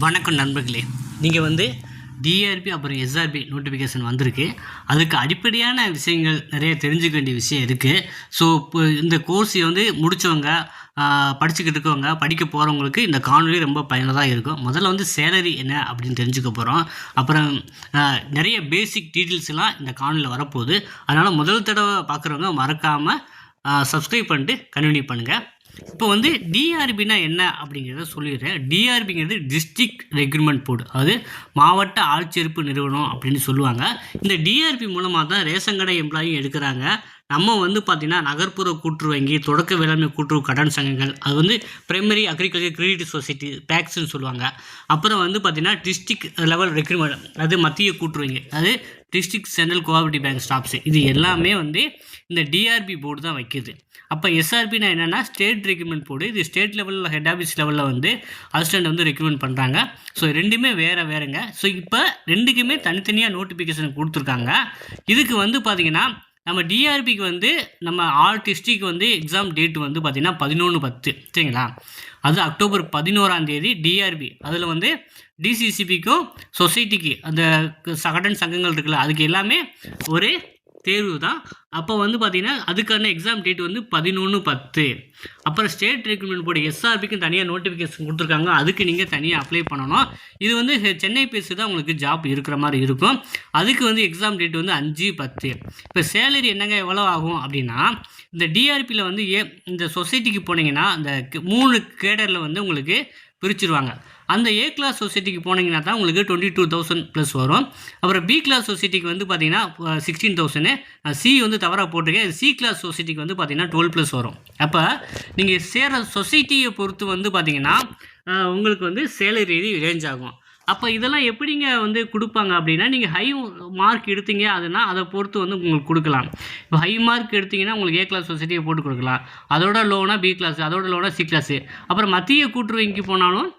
வணக்கம் நண்பர்களே. நீங்கள் வந்து டிஆர்பி அப்புறம் எஸ்ஆர்பி நோட்டிஃபிகேஷன் வந்திருக்கு. அதுக்கு அடிப்படையான விஷயங்கள் நிறைய தெரிஞ்சுக்க வேண்டிய விஷயம் இருக்குது. ஸோ இப்போ இந்த கோர்ஸ் வந்து முடித்தவங்க, படிச்சுக்கிட்டு இருக்கவங்க, படிக்க போகிறவங்களுக்கு இந்த காணொலி ரொம்ப பயனுள்ளதாக இருக்கும். முதல்ல வந்து சேலரி என்ன அப்படின்னு தெரிஞ்சுக்க போகிறோம். அப்புறம் நிறைய பேசிக் டீட்டெயில்ஸ்லாம் இந்த காணொலியில் வரப்போகுது. அதனால் முதல் தடவை பார்க்குறவங்க மறக்காமல் சப்ஸ்கிரைப் பண்ணிட்டு கண்டினியூ பண்ணுங்கள். இப்போ வந்து டிஆர்பினா என்ன அப்படிங்கிறத சொல்லிடுறேன். டிஆர்பிங்கிறது டிஸ்ட்ரிக்ட் ரெக்ரூட்மெண்ட் போர்டு, அது மாவட்ட ஆட்சேர்ப்பு நிறுவனம் அப்படின்னு சொல்லுவாங்க. இந்த டிஆர்பி மூலமாக தான் ரேஷன் கடை எம்ப்ளாயும் எடுக்கிறாங்க. நம்ம வந்து பார்த்திங்கன்னா நகர்ப்புற கூட்டுறவு வங்கி, தொடக்க வேளாண்மை கூட்டுறவு கடன் சங்கங்கள், அது வந்து பிரைமரி அக்ரிகல்ச்சர் கிரெடிட் சொசைட்டி பேக்ஸ்ன்னு சொல்லுவாங்க. அப்புறம் வந்து பார்த்திங்கன்னா டிஸ்ட்ரிக்ட் லெவல் ரெக்ரூட்மெண்ட், அது மத்திய கூட்டுறவு வங்கி, அது district central cooperative bank staffs, இது எல்லாமே வந்து இந்த டிஆர்பி போர்டு தான் வைக்கிது. அப்போ எஸ்ஆர்பினா என்னென்னா ஸ்டேட் ரெக்ரூட்மெண்ட் போர்டு. இது ஸ்டேட் லெவலில் ஹெட் ஆஃபீஸ் லெவலில் வந்து அசிஸ்டண்ட் வந்து ரெக்ரூட்மெண்ட் பண்ணுறாங்க. ஸோ ரெண்டுமே வேறுங்க. ஸோ இப்போ ரெண்டுக்குமே தனித்தனியாக நோட்டிஃபிகேஷன் கொடுத்துருக்காங்க. இதுக்கு வந்து பார்த்திங்கன்னா நம்ம டிஆர்பிக்கு வந்து நம்ம ஆல் டிஸ்ட்ரிக்ட் வந்து எக்ஸாம் டேட் வந்து பார்த்திங்கன்னா 11/10 சரிங்களா. அது அக்டோபர் 11 டிஆர்பி. அதில் வந்து டிசிசிபிக்கும் சொசைட்டிக்கு அந்த கடன் சங்கங்கள் இருக்குல்ல, அதுக்கு எல்லாமே ஒரே தேர்வு தான். அப்போ வந்து பார்த்திங்கன்னா அதுக்கான எக்ஸாம் டேட் வந்து 11/10. அப்புறம் ஸ்டேட் ரெக்ரூட்மெண்ட் போர்டு எஸ்ஆர்பிக்கும் தனியாக நோட்டிஃபிகேஷன் கொடுத்துருக்காங்க. அதுக்கு நீங்கள் தனியாக அப்ளை பண்ணணும். இது வந்து சென்னை பேஸு தான் உங்களுக்கு ஜாப் இருக்கிற மாதிரி இருக்கும். அதுக்கு வந்து எக்ஸாம் டேட் வந்து 5/10. இப்போ சேலரி என்னங்க எவ்வளோ ஆகும் அப்படின்னா, இந்த டிஆர்பியில் வந்து இந்த சொசைட்டிக்கு போனீங்கன்னா அந்த 3 கேடரில் வந்து உங்களுக்கு பிரிச்சுருவாங்க. அந்த ஏ கிளாஸ் சொசைட்டிக்கு போனீங்கன்னா தான் உங்களுக்கு 22,000 ப்ளஸ் வரும். அப்புறம் பி கிளாஸ் சொசைட்டிக்கு வந்து பார்த்தீங்கன்னா 16,000. சி வந்து தவறாக போட்டிருக்கேன். சி கிளாஸ் சொசைட்டிக்கு வந்து பார்த்தீங்கன்னா 12+ வரும். அப்போ நீங்கள் சேர சொசைட்டியை பொறுத்து வந்து பார்த்தீங்கன்னா உங்களுக்கு வந்து சேலரி ரேஞ்ச் ஆகும். அப்போ இதெல்லாம் எப்படிங்க வந்து கொடுப்பாங்க அப்படின்னா, நீங்கள் ஹை மார்க் எடுத்தீங்க அதுனா அதை பொறுத்து வந்து உங்களுக்கு கொடுக்கலாம். இப்போ ஹை மார்க் எடுத்திங்கன்னா உங்களுக்கு ஏ கிளாஸ் சொசைட்டியை போட்டு கொடுக்கலாம். அதோட லோனா பி கிளாஸ், அதோட லோனா சி கிளாஸு. அப்புறம் மத்திய கூட்டுறவு வங்கி போனாலும்,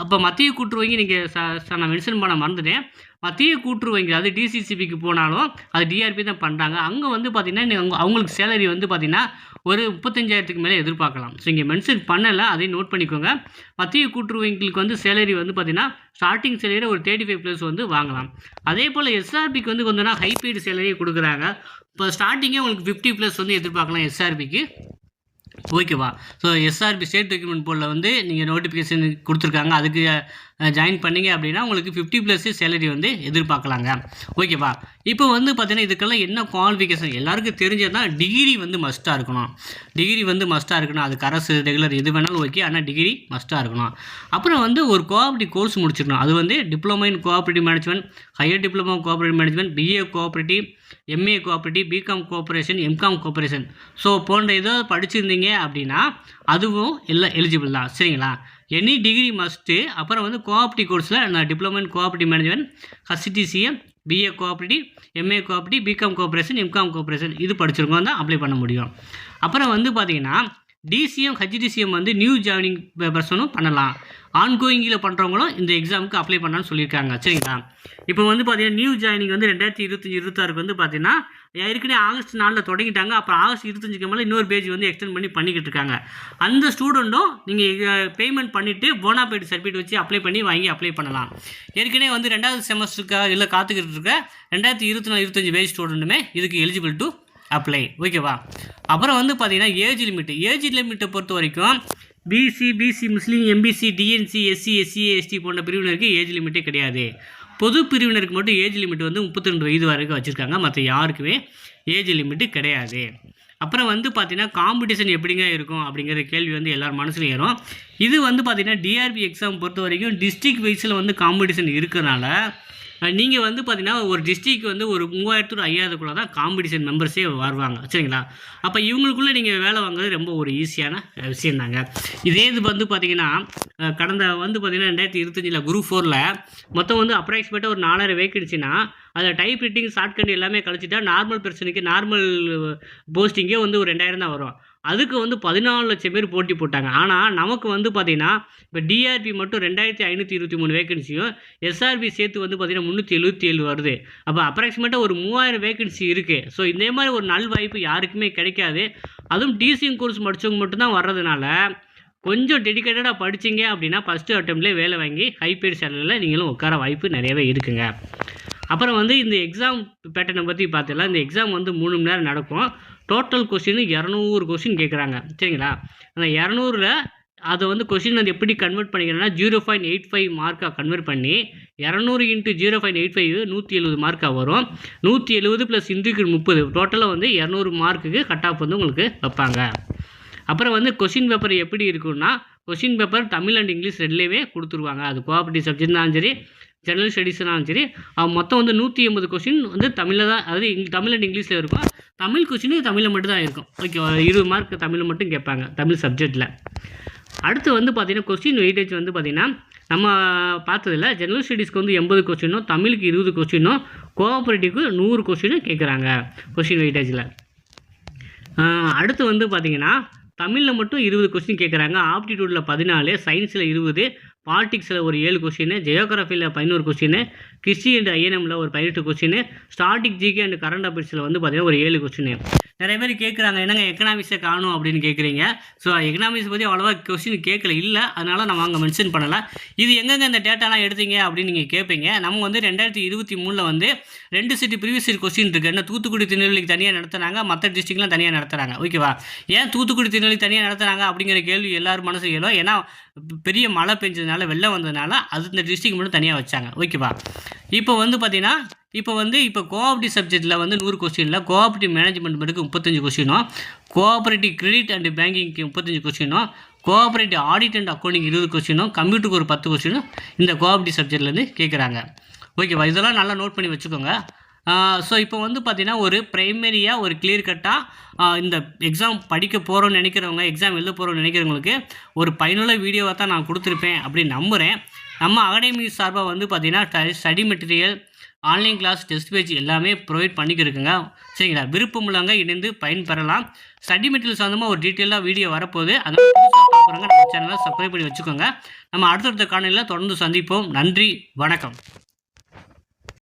அப்போ மத்திய கூட்டுறவு வங்கி நீங்கள் நான் மென்ஷன் பண்ண மறந்துட்டேன். மத்திய கூட்டுறவு வங்கி அது டிசிசிபிக்கு போனாலும் அது டிஆர்பி தான் பண்ணுறாங்க. அங்கே வந்து பார்த்திங்கன்னா அவங்களுக்கு சேலரி வந்து பார்த்திங்கன்னா ஒரு 35,000க்கு மேலே எதிர்பார்க்கலாம். ஸோ இங்கே மென்ஷன் பண்ணலை, அதையும் நோட் பண்ணிக்கோங்க. மத்திய கூட்டுறவு வங்கிகளுக்கு வந்து சேலரி வந்து பார்த்திங்கன்னா ஸ்டார்டிங் சேலரி ஒரு 35+ வந்து வாங்கலாம். அதே போல் எஸ்ஆர்பிக்கு வந்து கொஞ்சம் ஹை பெய்டு சேலரி கொடுக்குறாங்க. இப்போ ஸ்டார்டிங்கே உங்களுக்கு 50+ வந்து எதிர்பார்க்கலாம் எஸ்ஆர்பிக்கு. ஓகேவா. ஸோ எஸ்ஆர்பி ஸ்டேட் ரெக்ரூட்மெண்ட் போர்டில் வந்து நீங்கள் நோட்டிஃபிகேஷன் கொடுத்துருக்காங்க. அதுக்கு ஜாயின் பண்ணிங்க அப்படின்னா உங்களுக்கு 50+ சேலரி வந்து எதிர்பார்க்கலாங்க. ஓகேவா. இப்போ வந்து பார்த்தீங்கன்னா இதுக்கெல்லாம் என்ன குவாலிஃபிகேஷன் எல்லாருக்கும் தெரிஞ்சது தான். டிகிரி வந்து மஸ்ட்டாக இருக்கணும். அதுக்கு அரசு ரெகுலர் எது வேணாலும் ஓகே, ஆனால் டிகிரி மஸ்ட்டாக இருக்கணும். அப்புறம் வந்து ஒரு கோஆப்ரேட்டிவ் கோர்ஸ் முடிச்சிருக்கணும். அது வந்து diploma in cooperative management, higher diploma cooperative management, BA cooperative, MA cooperative, BCom cooperation, MCom cooperation, so போன்ற ஏதோ படிச்சிருந்தீங்க அப்படின்னா அதுவும் எல்லாம் எலிஜிபிள் தான் சரிங்களா. Any degree must. அப்புறம் வந்து கோஆப்ரேட்டிவ் கோர்ஸில் நான் diploma in cooperative management, HTCM, BA cooperative, MA cooperative, BCom cooperation, MCom cooperation இது படிச்சிருக்கோம் தான் அப்ளை பண்ண முடியும். அப்புறம் வந்து பார்த்திங்கன்னா டிசிஎம், HTCM வந்து நியூ ஜாயினிங் பர்சனும் பண்ணலாம். ஆன்கோயிங்கில் பண்ணுறவங்களும் இந்த எக்ஸாமுக்கு அப்ளை பண்ணான்னு சொல்லியிருக்காங்க சரிங்களா. இப்போ வந்து பார்த்தீங்கன்னா நியூ ஜாயினிங் வந்து 2025-26 வந்து பார்த்தீங்கன்னா ஏற்கனவே ஆகஸ்ட் 4 தொடங்கிட்டாங்க. அப்புறம் ஆகஸ்ட் 25க்கு மேலே இன்னொரு பேஜ் வந்து எக்ஸ்டெண்ட் பண்ணிக்கிட்டு இருக்காங்க. அந்த ஸ்டூடெண்ட்டும் நீங்கள் பேமெண்ட் பண்ணிவிட்டு போனாபைட் சர்டிஃபிகேட் வச்சு அப்ளை பண்ணலாம். ஏற்கனவே வந்து 2வது செமஸ்டருக்காக இல்லை காத்துக்கிட்டு இருக்க 2024-25 பேஜ் ஸ்டூடெண்ட்டுமே இதுக்கு எலிஜிபிள் டு அப்ளை. ஓகேவா. அப்புறம் வந்து பார்த்தீங்கன்னா ஏஜ் லிமிட்டை பொறுத்த வரைக்கும் பிசி முஸ்லீம், எம்பிசி, டிஎன்சி, எஸ்சி, எஸ்சி போன்ற பிரிவினருக்கு ஏஜ் லிமிட்டே கிடையாது. பொது பிரிவினருக்கு மட்டும் ஏஜ் லிமிட் வந்து 32 வயது வரைக்கும் வச்சுருக்காங்க. மற்ற யாருக்குமே ஏஜ் லிமிட்டு கிடையாது. அப்புறம் வந்து பார்த்திங்கன்னா காம்படிஷன் எப்படிங்க இருக்கும் அப்படிங்கிற கேள்வி வந்து எல்லார் மனசுலையும் ஏறும். இது வந்து பார்த்திங்கன்னா டிஆர்பி எக்ஸாம் பொறுத்த வரைக்கும் டிஸ்ட்ரிக்ட் வைஸில் வந்து காம்படிஷன் இருக்கிறனால நீங்கள் வந்து பார்த்திங்கன்னா ஒரு டிஸ்ட்ரிக்ட் வந்து ஒரு 3000 5,000 தான் காம்படிஷன் மெம்பர்ஸே வருவாங்க சரிங்களா. அப்போ இவங்களுக்குள்ளே நீங்கள் வேலை வாங்குறது ரொம்ப ஒரு ஈஸியான விஷயம் தாங்க. இதே இது வந்து பார்த்திங்கன்னா கடந்த வந்து பார்த்திங்கன்னா 2025 குரூப் 4ல் மொத்தம் வந்து அப்ராக்சிமேட்டாக ஒரு 4000 வேக்கன்சினா அதில் டைப் ரைட்டிங் ஷார்ட்கட் எல்லாமே கழிச்சிட்டா நார்மல் பர்சனுக்கு நார்மல் போஸ்டிங்கே வந்து ஒரு 2000 தான் வரும். அதுக்கு வந்து 14 லட்சம் பேர் போட்டி போட்டாங்க. ஆனால் நமக்கு வந்து பார்த்திங்கன்னா இப்போ டிஆர்பி மட்டும் 2523 வேக்கன்சியும் எஸ்ஆர்பி சேர்த்து வந்து பார்த்திங்கன்னா 377 வருது. அப்போ அப்ராக்சிமேட்டாக ஒரு 3000 வேக்கன்சி இருக்குது. ஸோ இதே மாதிரி ஒரு நல் வாய்ப்பு யாருக்குமே கிடைக்காது. அதுவும் டிசிஎம் கோர்ஸ் முடித்தவங்க மட்டும்தான் வர்றதுனால கொஞ்சம் டெடிகேட்டடாக படிச்சிங்க அப்படின்னா ஃபஸ்ட்டு அட்டெம்ப்ட்லேயே வேலை வாங்கி ஹை பெய்டு சேலரியில் நீங்களும் உட்கார வாய்ப்பு நிறையவே இருக்குங்க. அப்புறம் வந்து இந்த எக்ஸாம் பேட்டர்னை பற்றி பார்த்துலாம். இந்த எக்ஸாம் வந்து 3 மணி நேரம் நடக்கும். டோட்டல் கொஸ்டின் 200 கொஸ்டின் கேட்குறாங்க, சரிங்களா? அந்த 200ல் அதை வந்து கொஸ்டின் வந்து எப்படி கன்வெர்ட் பண்ணிக்கிறேன்னா 0.85 மார்க்காக கன்வெர்ட் பண்ணி 200 × 0.85 170 மார்க்காக வரும். 170 + இன்றைக்கு 30 டோட்டலாக வந்து 200 மார்க்குக்கு கட் ஆஃப் வந்து உங்களுக்கு வைப்பாங்க. அப்புறம் வந்து கொஸ்டின் பேப்பர் எப்படி இருக்குன்னா, question paper Tamil and English ரெண்டுலேயுமே கொடுத்துருவாங்க. அது கோஆப்ரேட்டிவ் சப்ஜெக்ட்னாலும் சரி, ஜெனரல் ஸ்டடீஸ்னாலும் சரி. மொத்தம் வந்து 180 கொஸ்டின் வந்து தமிழில் தான், அதாவது தமிழ் அண்ட் இங்கிலீஷில் இருக்கும். தமிழ் கொஸ்டின் தமிழில் மட்டும் தான் இருக்கும். ஓகே, 20 மார்க் தமிழில் மட்டும் கேட்பாங்க தமிழ் சப்ஜெக்டில். அடுத்து வந்து பார்த்திங்கன்னா கொஸ்டின் வெயிட்டேஜ் வந்து பார்த்திங்கன்னா நம்ம பார்த்ததில்ல. ஜெனரல் ஸ்டடீஸ்க்கு வந்து 80 கொஸ்டினும், தமிழுக்கு 20 கொஸ்டினும், கோஆப்ரேட்டிவ்க்கு 100 கொஸ்டினும் கேட்குறாங்க கொஸ்டின் வெயிட்டேஜில். அடுத்து வந்து பார்த்திங்கன்னா தமிழில் மட்டும் 20 கொஸ்டின் கேட்குறாங்க. ஆப்டிடியூடில் 14, சயின்ஸில் 20, பாலிட்டிக்ஸில் ஒரு 7 கொஸ்டின், ஜியோகிராஃபியில் 11 கொஸ்டின், கிறிஸ்டி அண்ட் ஐஎன்எம்மில் ஒரு 18 question, static GK and current அஃபேர்ஸில் வந்து பார்த்திங்கன்னா ஒரு 7 கொஸ்டின். நிறைய பேர் கேட்குறாங்க, என்னங்க எக்கனாமிக்ஸை காணும் அப்படின்னு கேட்குறீங்க. ஸோ எக்கனாமிக்ஸ் பற்றி அவ்வளோவா கொஸ்டின் கேட்கல, இல்லை, அதனால் நம்ம அங்கே மென்ஷன் பண்ணலை. இது எங்கெங்கே இந்த டேட்டாலாம் எடுத்தீங்க அப்படின்னு நீங்கள் கேட்பீங்க. நம்ம வந்து 2023 வந்து 2 செட் ப்ரீவியஸ் இயர் கொஸ்டின் இருக்குது. என்ன தூத்துக்குடி திருநெல்வேலிக்கு தனியாக நடத்துகிறாங்க, மற்ற டிஸ்ட்ரிக்ட்லாம் தனியாக நடத்துகிறாங்க. ஓகேவா? ஏன் தூத்துக்குடி திருநெல்வேலி தனியாக நடத்துகிறாங்க அப்படிங்கிற கேள்வி எல்லாரும் மனசு கேளும். ஏன்னா பெரிய மழை பெஞ்சதுனால, வெள்ளம் வந்ததுனால அது இந்த டிஸ்ட்ரிக்ட் மட்டும் தனியாக வச்சாங்க. ஓகேவா? இப்போ வந்து பார்த்தீங்கன்னா இப்போ கோஆப்ரேட்டிவ் சப்ஜெக்டில் வந்து 100 கொஸ்டினில் கோஆப்ரேட்டிவ் மேனேஜ்மெண்ட் மட்டுக்கு 35 கொஸ்டினும், கோஆப்ரேட்டிவ் கிரெடிட் அண்ட் பேங்கிங்க்கு 35 கொஸ்டினும், கோஆப்ரேட்டிவ் ஆடிட் அண்ட் அக்கௌண்டிங் 20 கொஸ்டினும், கம்ப்யூட்டருக்கு ஒரு 10 கொஸ்டினும் இந்த கோஆப்ரேட்டிவ் சப்ஜெக்ட்லேருந்து கேட்குறாங்க. ஓகேவா? இதெல்லாம் நல்லா நோட் பண்ணி வச்சுக்கோங்க. ஸோ இப்போ வந்து பார்த்திங்கன்னா ஒரு ப்ரைமரியாக ஒரு கிளியர் கட்டாக இந்த எக்ஸாம் படிக்க போகிறோன்னு நினைக்கிறவங்க, எக்ஸாம் எழுத போகிறோன்னு நினைக்கிறவங்களுக்கு ஒரு பயனுள்ள வீடியோவை தான் நான் கொடுத்துருப்பேன் அப்படின்னு நம்புகிறேன். நம்ம அகாடமி சார்பாக வந்து பார்த்திங்கன்னா study material, online class, test page எல்லாமே ப்ரொவைட் பண்ணிக்கிருக்குங்க, சரிங்களா? விருப்பம் உள்ளவங்க இணைந்து பயன்பெறலாம். ஸ்டடி மெட்டீரியல் சம்மந்தமாக ஒரு டீட்டெயிலாக வீடியோ வரப்போகுது. அதனால் புதுசாக பார்க்குறவங்க நம்ம சேனலை சப்ஸ்கிரைப் பண்ணி வச்சுக்கோங்க. நம்ம அடுத்தடுத்த காணொலியில் தொடர்ந்து சந்திப்போம். நன்றி, வணக்கம்.